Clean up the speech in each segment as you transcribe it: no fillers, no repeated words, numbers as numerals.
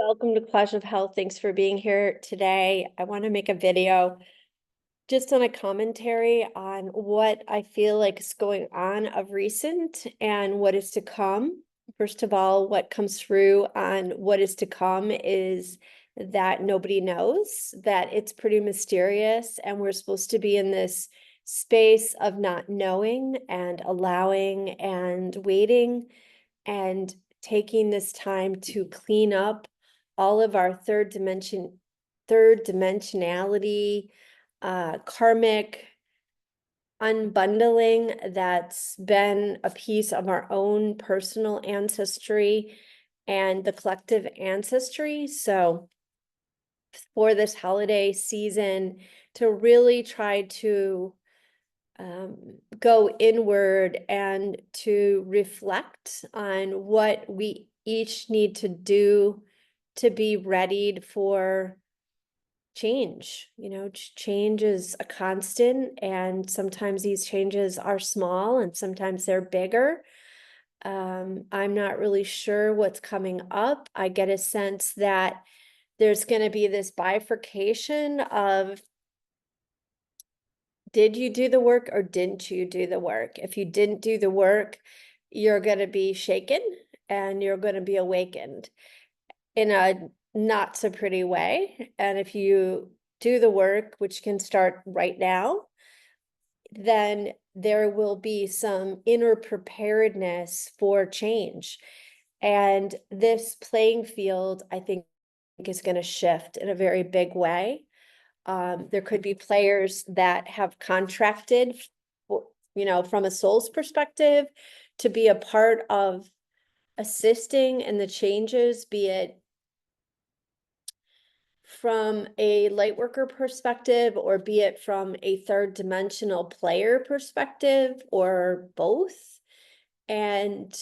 Welcome to Clash of Health. Thanks for being here today. I want to make a video just on a commentary on what I feel like is going on of recent and what is to come. First of all, what comes through on what is to come is that nobody knows, that it's pretty mysterious, and we're supposed to be in this space of not knowing and allowing and waiting and taking this time to clean up all of our third dimensionality, karmic unbundling that's been a piece of our own personal ancestry and the collective ancestry. So for this holiday season, to really try to go inward and to reflect on what we each need to do to be readied for change. Change is a constant, and sometimes these changes are small and sometimes they're bigger. I'm not really sure what's coming up. I get a sense that there's going to be this bifurcation of, did you do the work or didn't you do the work? If you didn't do the work, you're going to be shaken and you're going to be awakened in a not so pretty way. And if you do the work, which can start right now, then there will be some inner preparedness for change. And this playing field, I think, is going to shift in a very big way. There could be players that have contracted, from a soul's perspective, to be a part of assisting in the changes, be it from a light worker perspective or be it from a third dimensional player perspective, or both. And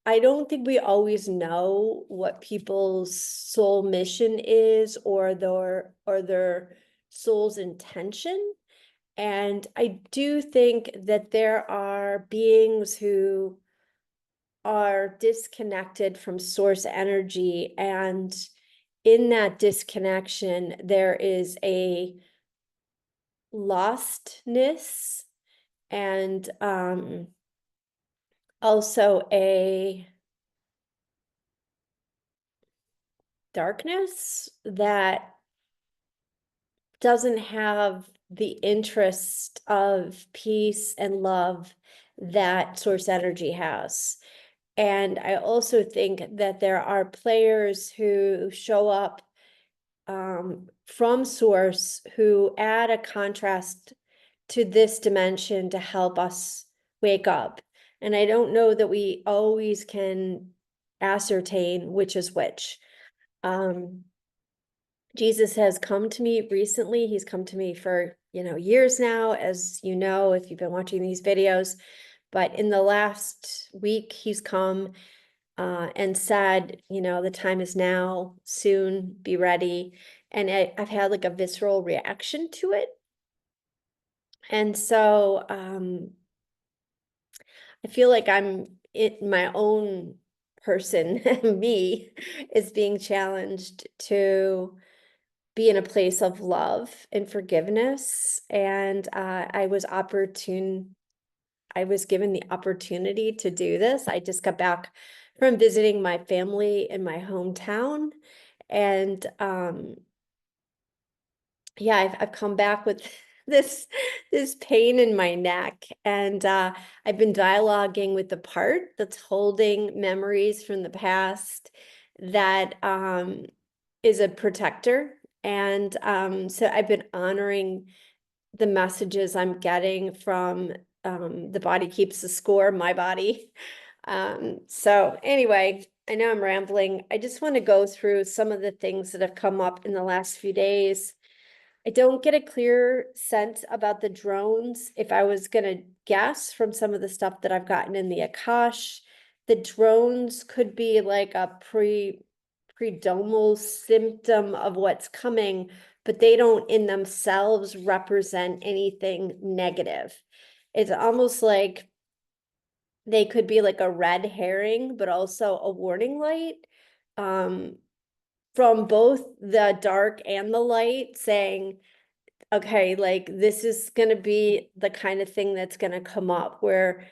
I don't think we always know what people's soul mission is or their soul's intention. And I do think that there are beings who are disconnected from source energy, and in that disconnection, there is a lostness and also a darkness that doesn't have the interest of peace and love that source energy has. And I also think that there are players who show up from source who add a contrast to this dimension to help us wake up. And I don't know that we always can ascertain which is which. Jesus has come to me recently. He's come to me for, years now, as you know, if you've been watching these videos. But in the last week, he's come and said, the time is now, soon, be ready. And I've had like a visceral reaction to it. And so I feel like my own person, me, is being challenged to be in a place of love and forgiveness. And I was given the opportunity to do this. I just got back from visiting my family in my hometown. And yeah, I've come back with this pain in my neck, and I've been dialoguing with the part that's holding memories from the past that is a protector. And so I've been honoring the messages I'm getting from the body keeps the score, my body. So anyway, I know I'm rambling. I just want to go through some of the things that have come up in the last few days. I don't get a clear sense about the drones. If I was going to guess from some of the stuff that I've gotten in the Akash, the drones could be like a predominal symptom of what's coming, but they don't in themselves represent anything negative. It's almost like they could be like a red herring, but also a warning light. From both the dark and the light, saying, okay, like this is going to be the kind of thing that's going to come up, where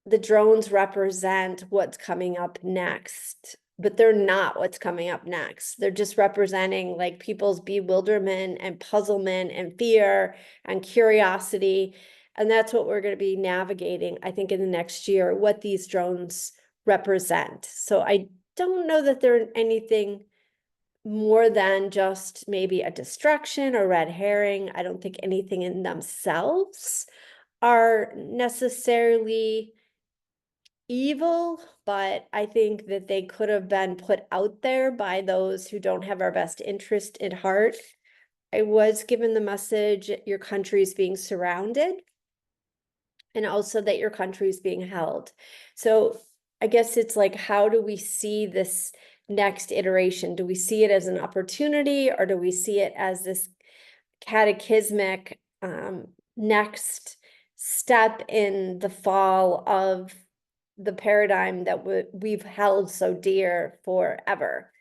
the drones represent what's coming up next, but they're not what's coming up next. They're just representing like people's bewilderment and puzzlement and fear and curiosity. And that's what we're going to be navigating, I think, in the next year, what these drones represent. So I don't know that they're anything more than just maybe a distraction or red herring. I don't think anything in themselves are necessarily evil, but I think that they could have been put out there by those who don't have our best interest at heart. I was given the message, your country is being surrounded, and also that your country is being held. So I guess it's like, how do we see this next iteration? Do we see it as an opportunity, or do we see it as this cataclysmic next step in the fall of the paradigm that we've held so dear forever?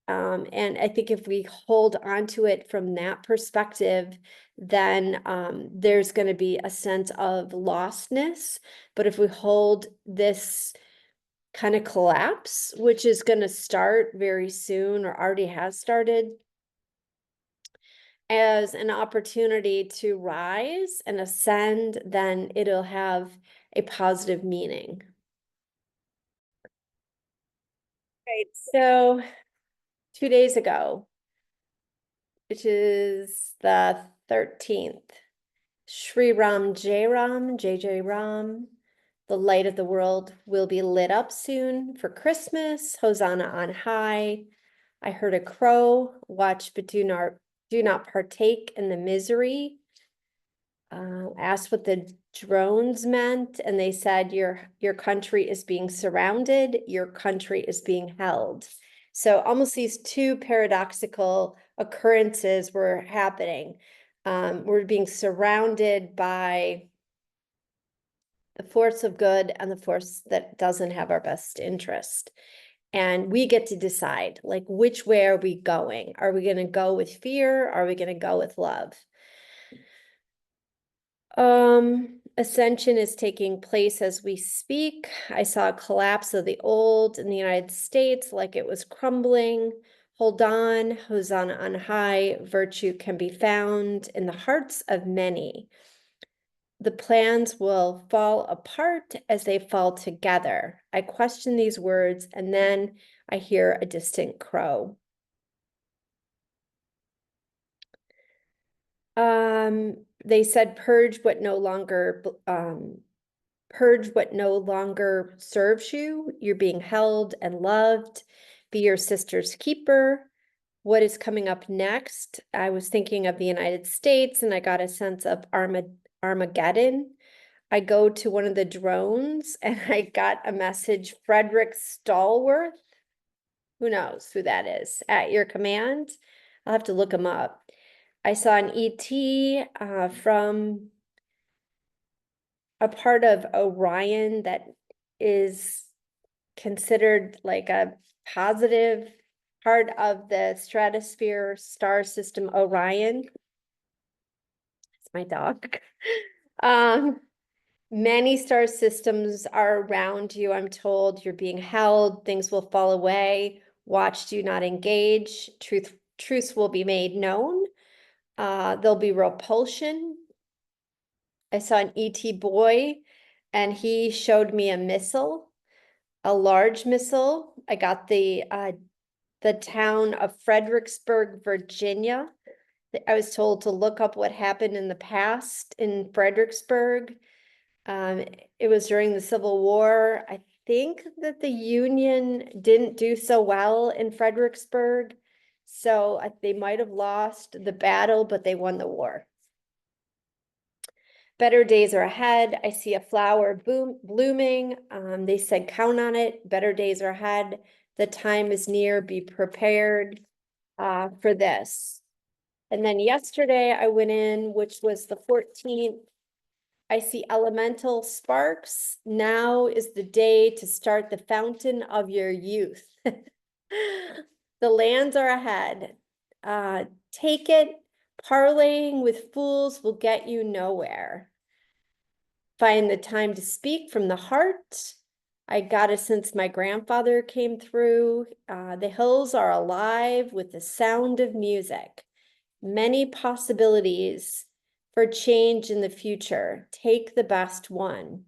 And I think if we hold onto it from that perspective, then there's going to be a sense of lostness. But if we hold this kind of collapse, which is going to start very soon or already has started, as an opportunity to rise and ascend, then it'll have a positive meaning. Right. So 2 days ago, which is the 13th, Shri Ram Jai Ram, Jai Jai Ram, the light of the world will be lit up soon for Christmas. Hosanna on high. I heard a crow, watch but do not partake in the misery. Asked what the drones meant, and they said your country is being surrounded, your country is being held. So almost these two paradoxical occurrences were happening. We're being surrounded by the force of good and the force that doesn't have our best interest. And we get to decide, like, which way are we going? Are we going to go with fear? Are we going to go with love? Ascension is taking place as we speak. I saw a collapse of the old in the United States, like it was crumbling. Hold on, Hosanna on high, virtue can be found in the hearts of many. The plans will fall apart as they fall together. I question these words, and then I hear a distant crow. They said purge what no longer serves you. You're being held and loved. Be your sister's keeper. What is coming up next? I was thinking of the United States, and I got a sense of Armageddon. I go to one of the drones and I got a message, Frederick Stallworth. Who knows who that is? At your command. I'll have to look him up. I saw an ET from a part of Orion that is considered like a positive part of the stratosphere star system Orion. It's my dog. Many star systems are around you. I'm told you're being held. Things will fall away. Watch, do not engage. Truths will be made known. There'll be repulsion. I saw an ET boy, and he showed me a missile, a large missile. I got the town of Fredericksburg, Virginia. I was told to look up what happened in the past in Fredericksburg. It was during the Civil War. I think that the Union didn't do so well in Fredericksburg, so they might have lost the battle, but they won the war. Better days are ahead. I see a flower blooming. They said, count on it. Better days are ahead. The time is near. Be prepared for this. And then yesterday I went in, which was the 14th. I see elemental sparks. Now is the day to start the fountain of your youth. The lands are ahead. Take it. Parlaying with fools will get you nowhere. Find the time to speak from the heart. I got it since my grandfather came through. The hills are alive with the sound of music. Many possibilities for change in the future. Take the best one.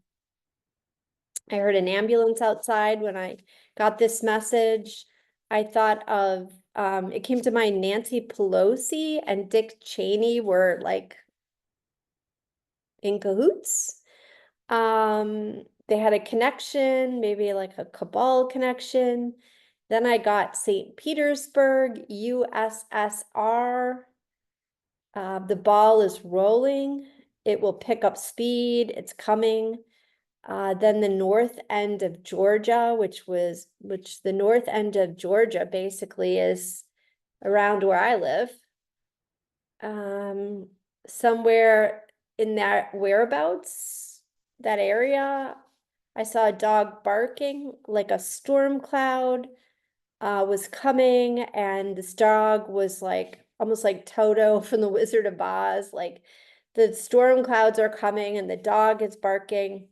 I heard an ambulance outside when I got this message. I thought of, it came to mind Nancy Pelosi and Dick Cheney were like in cahoots. They had a connection, maybe like a cabal connection. Then I got St. Petersburg, USSR. The ball is rolling. It will pick up speed. It's coming. Then the north end of Georgia, which the north end of Georgia basically is around where I live. Somewhere in that whereabouts, that area, I saw a dog barking like a storm cloud was coming, and this dog was like almost like Toto from the Wizard of Oz. Like the storm clouds are coming and the dog is barking,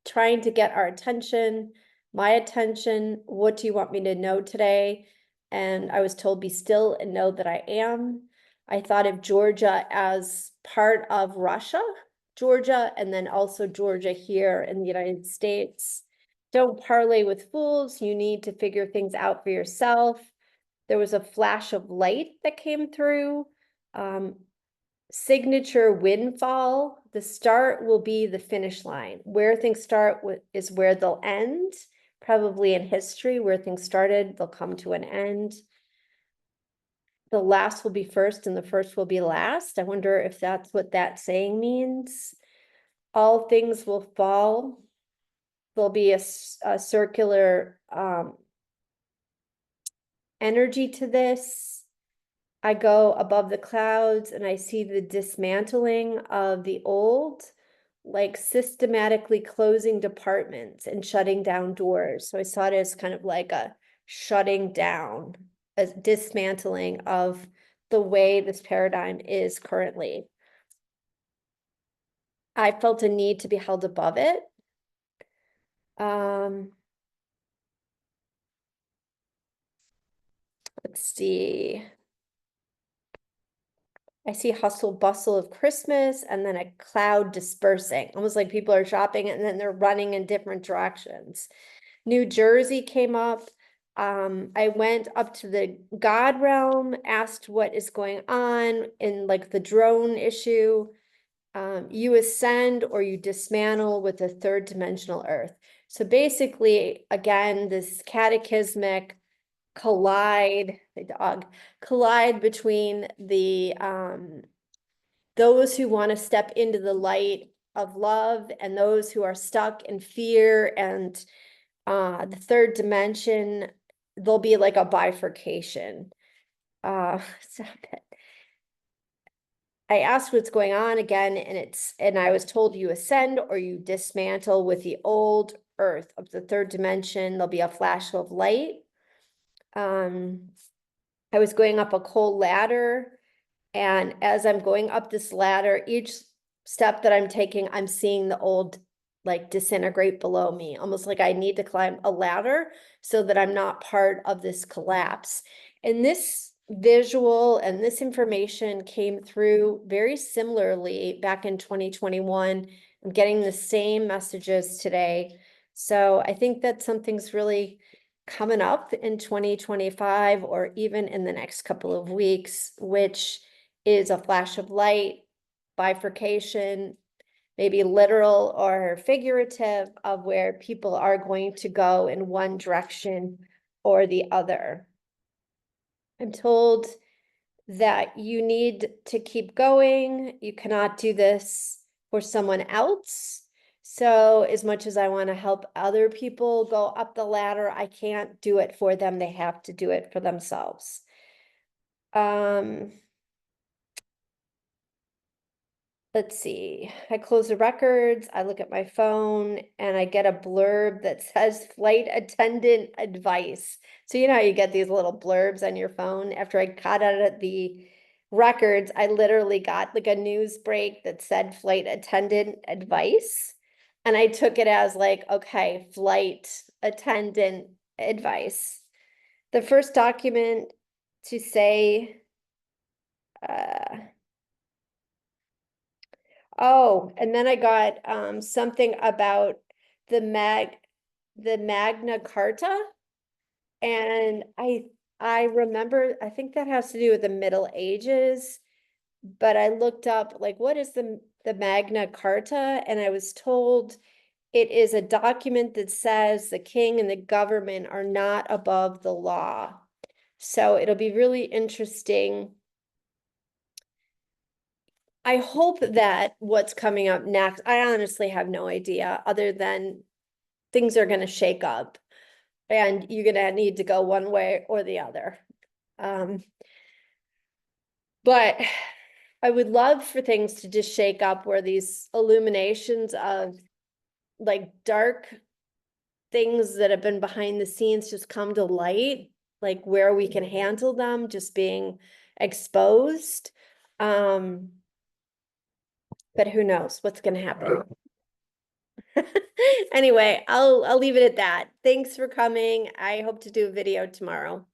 trying to get our attention, my attention. What do you want me to know today? And I was told, be still and know that I am. I thought of Georgia as part of Russia, Georgia, and then also Georgia here in the United States. Don't parley with fools. You need to figure things out for yourself. There was a flash of light that came through. Signature windfall. The start will be the finish line. Where things start is where they'll end. Probably in history, where things started, they'll come to an end. The last will be first and the first will be last. I wonder if that's what that saying means. All things will fall. There'll be a circular energy to this. I go above the clouds and I see the dismantling of the old, like systematically closing departments and shutting down doors. So I saw it as kind of like a shutting down, a dismantling of the way this paradigm is currently. I felt a need to be held above it. Let's see. I see hustle bustle of Christmas and then a cloud dispersing, almost like people are shopping and then they're running in different directions. New Jersey came up. I went up to the God realm, asked what is going on in like the drone issue. You ascend or you dismantle with the third dimensional earth. So basically, again, this cataclysmic collide between the those who want to step into the light of love and those who are stuck in fear and the third dimension. There'll be like a bifurcation. Stop it. I asked what's going on again, and I was told you ascend or you dismantle with the old earth of the third dimension. There'll be a flash of light. I was going up a cold ladder, and as I'm going up this ladder, each step that I'm taking, I'm seeing the old like disintegrate below me, almost like I need to climb a ladder so that I'm not part of this collapse. And this visual and this information came through very similarly back in 2021. I'm getting the same messages today. So I think that something's really coming up in 2025 or even in the next couple of weeks, which is a flash of light, bifurcation, maybe literal or figurative, of where people are going to go in one direction or the other. I'm told that you need to keep going. You cannot do this for someone else. So as much as I want to help other people go up the ladder, I can't do it for them. They have to do it for themselves. let's see, I close the records, I look at my phone, and I get a blurb that says flight attendant advice. So you know how you get these little blurbs on your phone? After I got out of the records, I literally got like a news break that said flight attendant advice. And I took it as like, okay, flight attendant advice. The first document to say, uh, oh, and then I got something about the Magna Carta. And I remember, I think that has to do with the Middle Ages, but I looked up like what is the Magna Carta, and I was told it is a document that says the king and the government are not above the law. So it'll be really interesting. I hope that what's coming up next, I honestly have no idea, other than things are going to shake up and you're going to need to go one way or the other. But I would love for things to just shake up where these illuminations of like dark things that have been behind the scenes just come to light, like where we can handle them just being exposed. But who knows what's going to happen. Anyway, I'll leave it at that. Thanks for coming. I hope to do a video tomorrow.